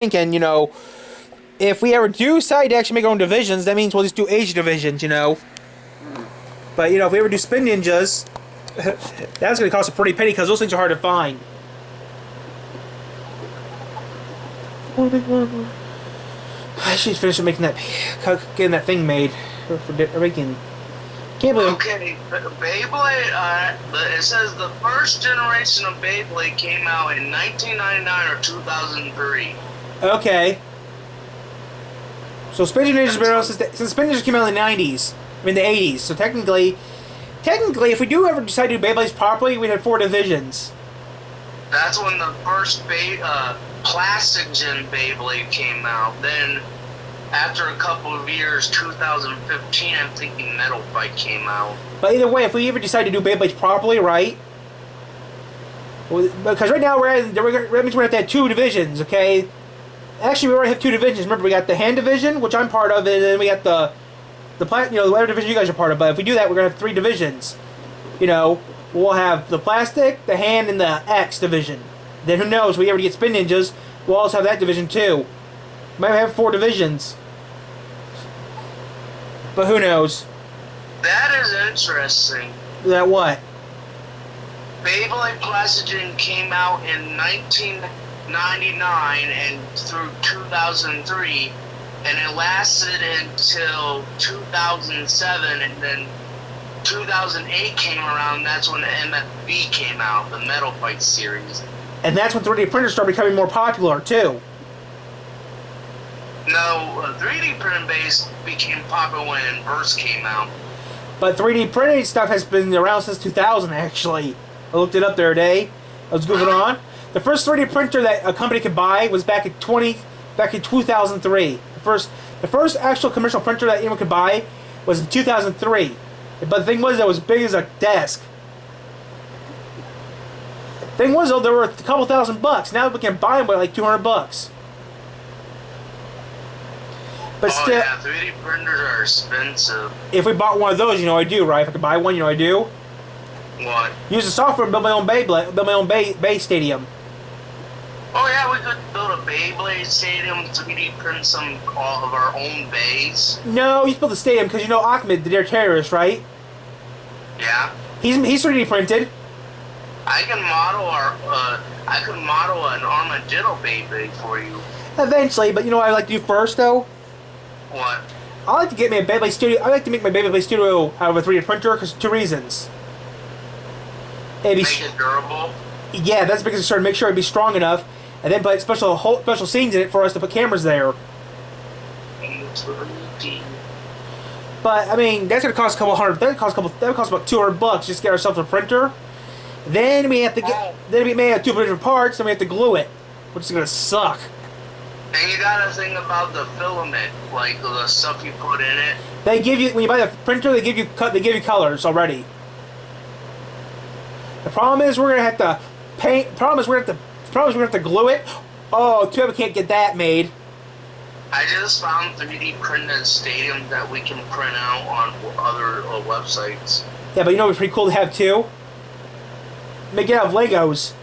thinking, if we ever do decide to actually make our own divisions, that means we'll just do age divisions. But, if we ever do spin ninjas, that's going to cost a pretty penny because those things are hard to find. I should finish making getting that thing made. For making. Can't believe. Okay, Beyblade, it says the first generation of Beyblade came out in 1999 or 2003. Okay. So Spin Ninjas been around since Spin Ninjas came out in the 90s. I mean the 80s. So technically, if we do ever decide to do Beyblades properly, we'd have 4 divisions. That's when the first plastic gen Beyblade came out. Then, after a couple of years, 2015, I'm thinking Metal Fight came out. But either way, if we ever decide to do Beyblades properly, right? Because right now that means we're going to have 2 divisions, okay? Actually, we already have 2 divisions. Remember, we got the hand division, which I'm part of, and then we got the whatever division you guys are part of. But if we do that, we're going to have 3 divisions. We'll have the plastic, the hand, and the X division. Then who knows, if we ever get Spin Ninjas, we'll also have that division too. Might have 4 divisions. But who knows? That is interesting. That what? Beyblade Plastigen came out in 1999 and through 2003, and it lasted until 2007, and then 2008 came around, and that's when the MFB came out, the Metal Fight series. And that's when 3D printers started becoming more popular too. No, 3D printing base became popular when Inverse came out. But 3D printing stuff has been around since 2000, actually. I looked it up the other day. I was goofing on. The first 3D printer that a company could buy was back in 2003. The first actual commercial printer that anyone could buy was in 2003. But the thing was, that was as big as a desk. Thing was, though, they were a couple $1,000. Now we can buy them by like $200. But still, yeah, 3D printers are expensive. If we bought one of those, I do, right? If I could buy one, I do. What? Use the software to build my own Bay Stadium. Oh yeah, we could build a Beyblade stadium, 3D print all of our own bays. No, you build the stadium because Ahmed, the Dare Terrorist, right? Yeah. He's 3D printed. I can model an Armadillo Beyblade for you. Eventually, but what I like to do first, though? What? I like to get me a Beyblade studio. I like to make my Beyblade studio out of a 3D printer because 2 reasons. Make it durable. Yeah, that's because to make sure it'd be strong enough, and then put special scenes in it for us to put cameras there. But I mean, that's gonna cost a couple hundred. That costs about $200 just to get ourselves a printer. Then we have to get. Then we may have 2 different parts. Then we have to glue it, which is gonna suck. And you gotta think about the filament, like the stuff you put in it. They give you when you buy the printer. They give you colors already. The problem is we're gonna have to paint. The problem is we're gonna have to glue it. Oh, too bad we can't get that made. I just found 3D printed stadiums that we can print out on other websites. Yeah, but what's pretty cool to have too? Make it out of Legos.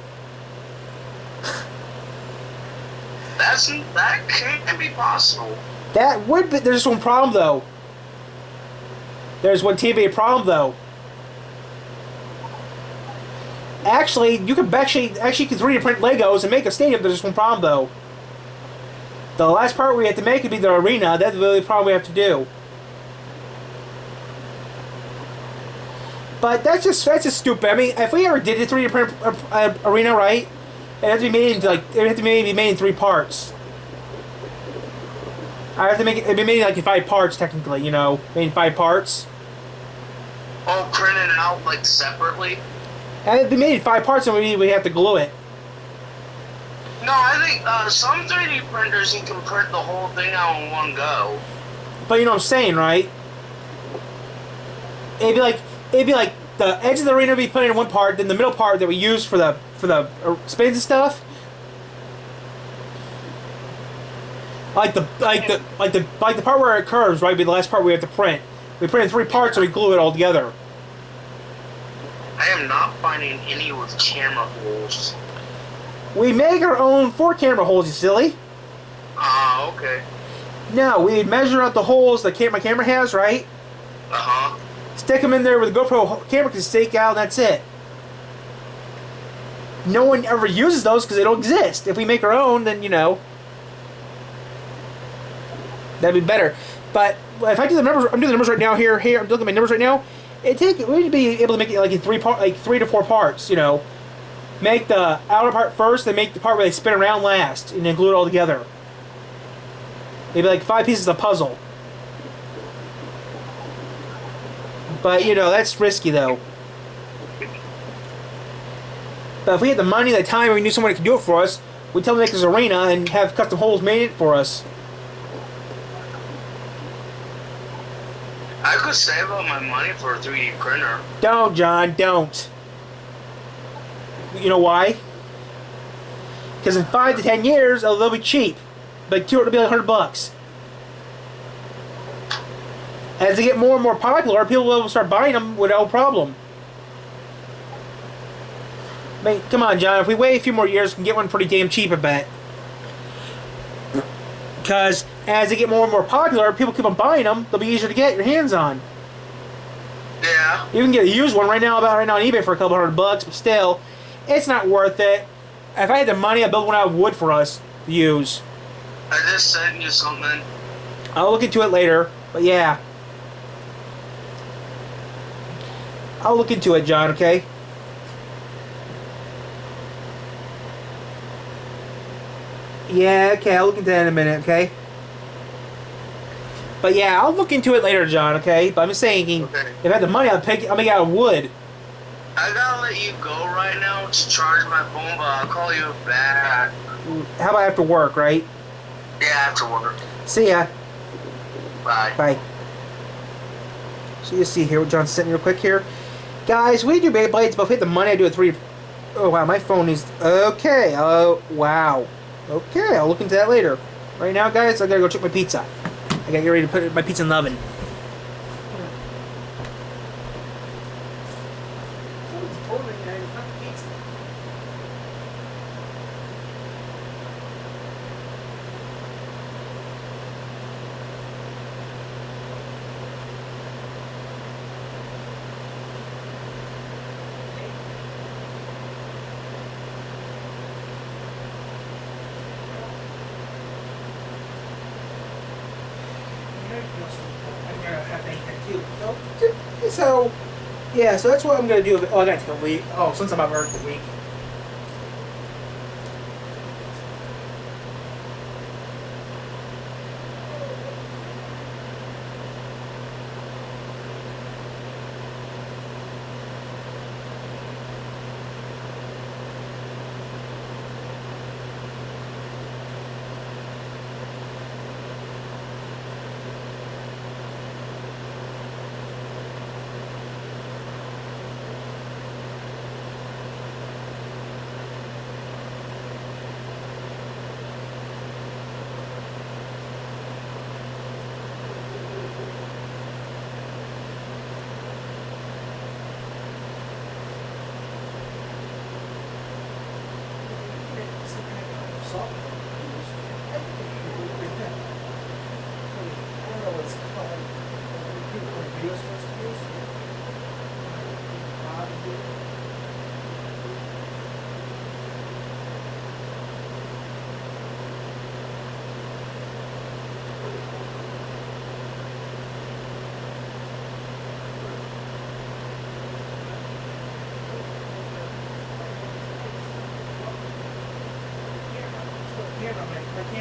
That can be possible. That would be. There's one problem though. There's one TBA problem though. Actually, you can 3D print Legos and make a stadium. There's just one problem though. The last part we have to make would be the arena. That's the only problem we have to do. But that's just stupid. I mean, if we ever did a 3D print arena, right? It has to be made into be made in 3 parts. I have to make it. It'd be made in 5 parts technically. Made in 5 parts. Oh, printed out separately. And it'd be made in 5 parts, and we have to glue it. No, I think some 3D printers you can print the whole thing out in one go. But you know what I'm saying, right? It'd be like the edge of the arena would be put in one part, then the middle part that we use for the spins and stuff. Like the part where it curves, right? Would be the last part we have to print. We print in 3 parts, and we glue it all together. I am not finding any with camera holes. We make our own 4 camera holes, you silly. Oh, okay. No, we measure out the holes that my camera has, right? Uh-huh. Stick them in there with a GoPro camera can stake out, and that's it. No one ever uses those because they don't exist. If we make our own, then, you know, that'd be better. But if I do the numbers, I'm doing the numbers right now here. I'm looking at my numbers right now. We'd be able to make it like in 3 to 4 parts, you know. Make the outer part first, then make the part where they spin around last, and then glue it all together. Maybe like 5 pieces of puzzle. But, you know, that's risky, though. But if we had the money, the time, and we knew someone that could do it for us, we'd tell them to make this arena and have custom holes made for us. I could save up my money for a 3D printer. Don't, John, don't. You know why? Because in 5 to 10 years, they'll be cheap. Like, it'll be like $100. As they get more and more popular, people will start buying them without no problem. I mean, come on, John. If we wait a few more years, we can get one pretty damn cheap, I bet. Because as they get more and more popular, people keep on buying them. They'll be easier to get your hands on. Yeah. You can get a used one right now on eBay for a couple $100, but still, it's not worth it. If I had the money, I'd build one out of wood for us to use. I just sent you something. I'll look into it later, but yeah. I'll look into it, John, okay? Yeah, okay, I'll look into that in a minute, okay? But yeah, I'll look into it later, John, okay? But I'm just saying, Okay. if I had the money, I'll make it out of wood. I gotta let you go right now to charge my phone, but I'll call you back. How about after work, right? Yeah, after work. See ya. Bye. Bye. So you see here what John's sent me real quick here. Guys, we do Beyblades, but if we had the money, I'd do a 3... Oh, wow, my phone is... Okay, oh, wow. Okay, I'll look into that later. Right now, guys, I gotta go check my pizza. I gotta get ready to put my pizza in the oven. So, yeah, so that's what I'm going to do. Oh, I got to take a week. Oh, since I'm at work the week.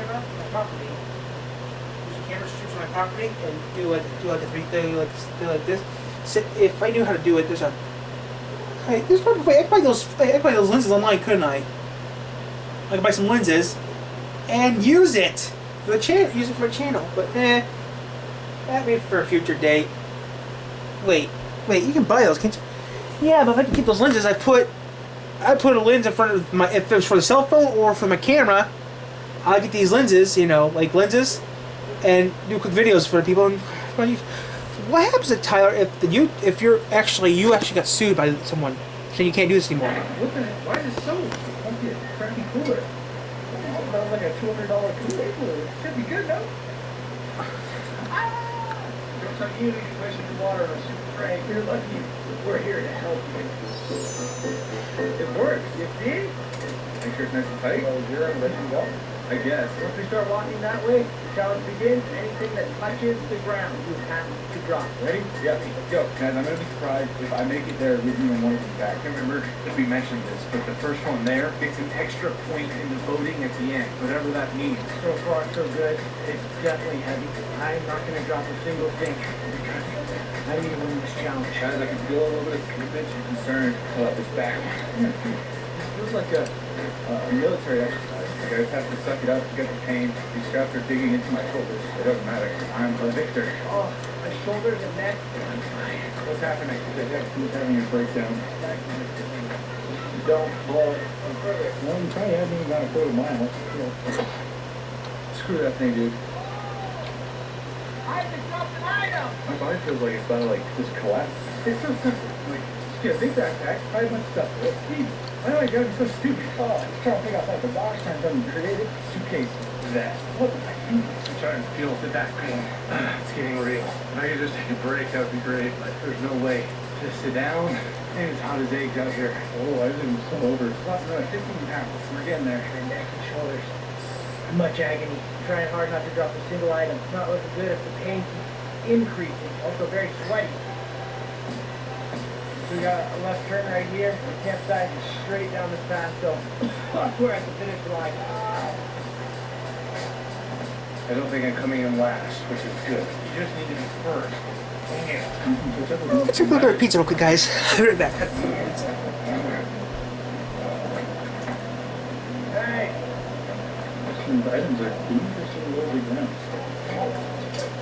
My property. Use the camera strips on my property and do like a 3D, do like this. So if I knew how to do it, there's a. Hey, there's probably I could buy those lenses online, couldn't I? I could buy some lenses and use it for the channel. Use it for a channel, but that may be for a future date. Wait, you can buy those, can't you? Yeah, but if I can keep those lenses, I put a lens in front of my. If it was for the cell phone or for my camera, I'll get these lenses, you know, like lenses, and do quick videos for people. And what happens to Tyler if you actually got sued by someone, so you can't do this anymore? What the? Why is it so? Cooler. Sounds like a $200 Kool-Aid balloon. Should be good, no? Jokes on you, you're wasting your water on a super crank. You're lucky we're here to help you. It works, you see? Make sure it's nice and tight. So you're ready to go? I guess. Once we start walking that way, the challenge begins. Anything that touches the ground, you have to drop. Ready? Yeah, let's go. Guys, I'm going to be surprised if I make it there with you on one of these back. I can't remember if we mentioned this, but the first one there gets an extra point in the voting at the end, whatever that means. So far, so good. It's definitely heavy. I'm not going to drop a single thing because I need to win this challenge. Guys, I can feel a little bit of commitment and concern about this back. It feels like a military exercise. Like I just have to suck it up to get the pain. These straps are digging into my shoulders. It doesn't matter. I'm a victor. Oh, my shoulders and neck. I'm fine. What's happening? Who's having a breakdown? Don't blow it any further. Well, you probably haven't even gone a quarter mile. Screw that thing, dude. I just dropped an item. My body feels like it's about to just collapse. It's so simple. Like, just get a big backpack, buy a bunch of stuff. Easy. Why do I gotta be so stupid? Oh, I'm trying to figure out the box trying something creative. Suitcase, vest. What the heck? I'm trying to feel the back pain. It's getting real. If I could just take a break, that would be great. But there's no way. Just sit down. And it's hot as eggs out here. Oh, I didn't fall over. It's about another 15 pounds. We're getting there. My neck and shoulders. Much agony. I'm trying hard not to drop a single item. It's not looking good if the pain keeps increasing. Also very sweaty. So we got a left turn right here. The campsite is straight down this path, so we're at the finish line. I don't think I'm coming in last, which is good. You just need to be first. Let's take a look at our pizza real quick, guys. I'll be right back. Hey! These items are dangerously low to the ground.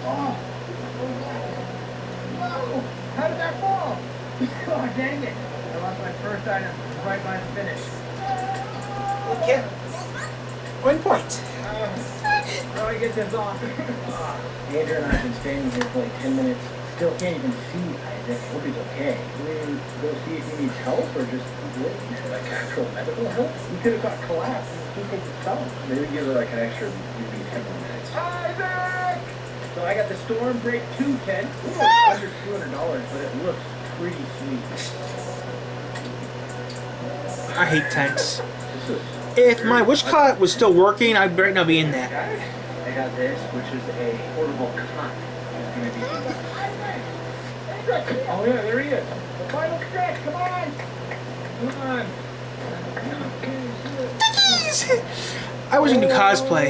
Oh! Whoa! How did that fall? Oh, dang it! I lost my first item right by the finish. Okay. 1 point. How do I get this off? Andrew and I have been standing here for like 10 minutes. Still can't even see Isaac. Hope he's okay. Do we go see if he needs help or just wait? Like actual medical help? He could have got collapsed. He takes the stone. Maybe give it like an extra maybe 10 more minutes. Isaac! So I got the Storm Break 210. Under $200, but it looks pretty sweet. I hate tanks. If my wishcott was still working, I'd right now be in that. I got this, which is a portable cot. It's gonna be. Oh yeah, there he is. The final stretch. Come on. Come on. I was into cosplay.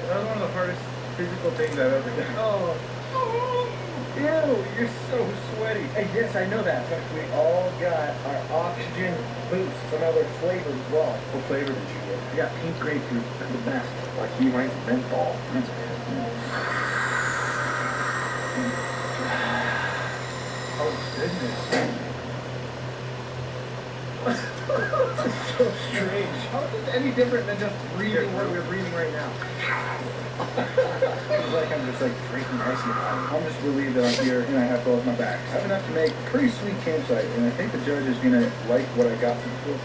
That was one of the hardest physical things I've ever done. Oh. Ew, you're so sweaty. Hey, yes, I know that. But we all got our oxygen boots, but now they're flavored as well. What flavor did you get? We got pink grapefruit. They're the best. Like he mine's menthol. That's oh goodness. So strange. How is this any different than just breathing what we're breathing right now? It's like I'm just like drinking icy hot. I'm just relieved that I'm here and I have to hold my back. I've been able to make a pretty sweet campsite, and I think the judge is gonna like what I got from the field.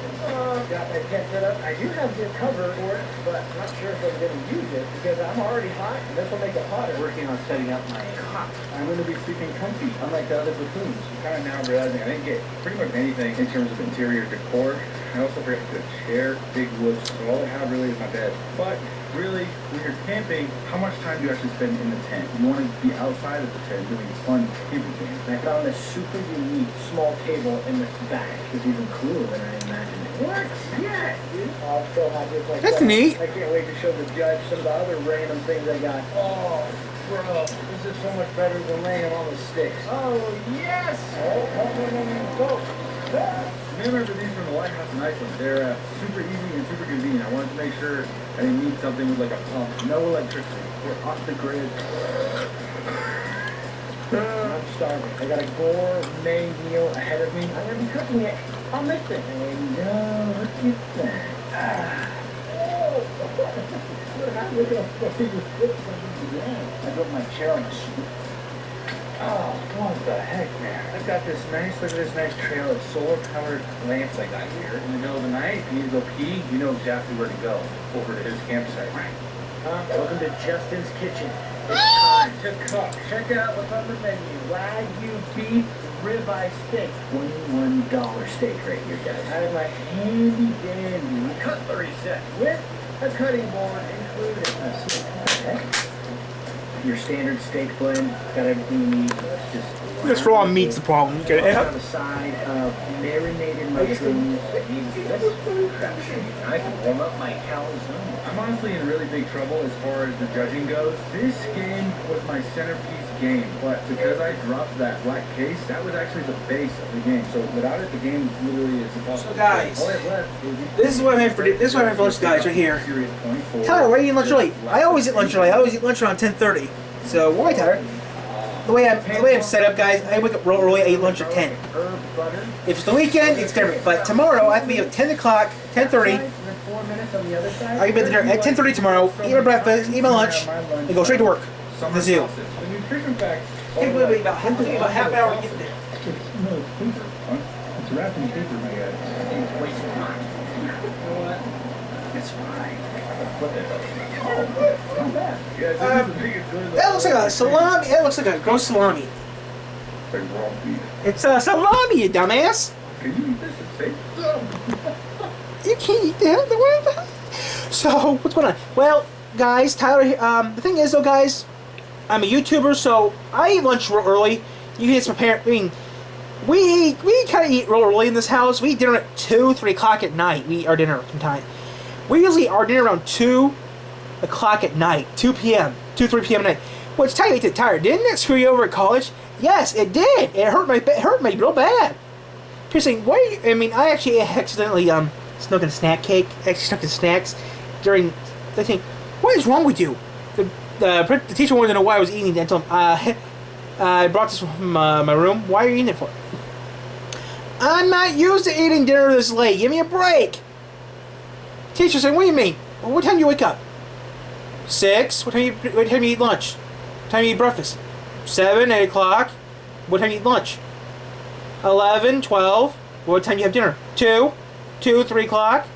Got my tent set up. I do have the cover for it, but I'm not sure if I'm going to use it because I'm already hot, and this will make it hotter. Working on setting up my Hot. I'm gonna be sleeping comfy, unlike the other platoons. I'm kind of now realizing I didn't get pretty much anything in terms of interior decor. I also forgot to get a chair, big wood, so all I have really is my bed. But really, when you're camping, how much time do you actually spend in the tent? You want to be outside of the tent doing fun camping things. I found this super unique small table in this bag. It's even cooler than I imagined. What? Yeah, dude. Oh, I'm so happy with myself. That's neat. I can't wait to show the judge some of the other random things I got. Oh, bro. This is so much better than laying on the sticks. Oh, yes! Go! I remember these from the Lighthouse in Iceland. They're super easy and super convenient. I wanted to make sure I didn't need something with like a pump. No electricity. We're off the grid. I'm starving. I got a gourmet meal ahead of me. I'm going to be cooking it on this thing. And look at that. Oh! Look at how big your foot is. I built my chair on a stool. Oh, what the heck, man? I've got this look at this nice trail of solar-powered lamps I got here. In the middle of the night, if you need to go pee, you know exactly where to go. Over to his campsite. Right. Welcome to Justin's Kitchen. It's time to cook. Check out what's on the menu. Wagyu beef ribeye steak. $21 steak right here, guys. I have my handy-dandy cutlery set with a cutting board included. Okay. Your standard steak blend, got everything you need. Just raw meat's the problem. You get it. On the side of marinated mushrooms. I can warm up my calzone. I'm honestly in really big trouble as far as the judging goes. This game was my centerpiece game, but because I dropped that black case, that was actually the base of the game. So without it, the game literally is impossible. So guys, All I have left is this is what I'm having for lunch, guys, right here. serious point for Tyler, why are you eating lunch early? I always eat lunch early. I always eat lunch around 10:30. So why, Tyler? The way I'm set up, guys, I wake up real early. I eat lunch at 10. If it's the weekend, it's different. But tomorrow, I have to be at 10 o'clock, 10:30. I can be at the dinner at 10:30 tomorrow. Eat my breakfast, eat my lunch, and go straight to work. The zoo. The nutrition facts. It will be about half an hour to get there. No, it's paper. It's wrapped in paper, my guy. It's way too hot. You know what? It's fine. Flip it. Not bad. Yeah, this is the biggest good of the- That looks like a salami. That looks like a gross salami. Like raw beef. It's a salami, you dumbass. Can you eat this? It's safe. You can't eat that. So, what's going on? Well, guys, Tyler, the thing is, though, guys, I'm a YouTuber, so I eat lunch real early. You can get some parent. I mean, we kind of eat real early in this house. We eat dinner at 2, 3 o'clock at night. We eat our dinner time. We usually eat our dinner around 2 o'clock at night, 2 p.m., 2, 3 p.m. at night. Which, Tyler, didn't that screw you over at college? Yes, it did. It hurt me real bad. People saying, why? I mean, I actually accidentally snuck in a snack cake. Actually snuck in snacks during. They think, what is wrong with you? The teacher wanted to know why I was eating. And I told him, I brought this from my room. Why are you eating it for? I'm not used to eating dinner this late. Give me a break. Teacher said, what do you mean? Well, what time do you wake up? 6. What time you eat lunch? What time you eat breakfast? 7, 8 o'clock. What time you eat lunch? 11, 12. What time you have dinner? 2, 3 o'clock.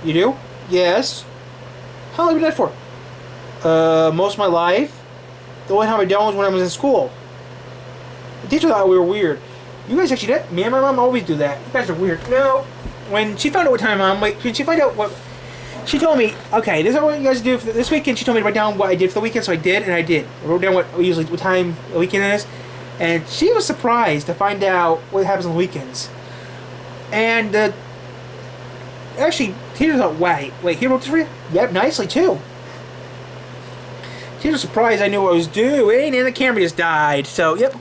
You do? Yes. How long have you been there for? Most of my life. The only time I don't was when I was in school. The teacher thought we were weird. You guys actually did? Me and my mom always do that. You guys are weird. No. When she found out what time when she found out what... She told me, okay, this is what you guys do for this weekend. She told me to write down what I did for the weekend, so I did, and I did. I wrote down what time the weekend is. And she was surprised to find out what happens on the weekends. And, actually, teacher thought, wait, he wrote this for you? Yep, nicely, too. Teacher was surprised I knew what I was doing, and the camera just died. So, yep.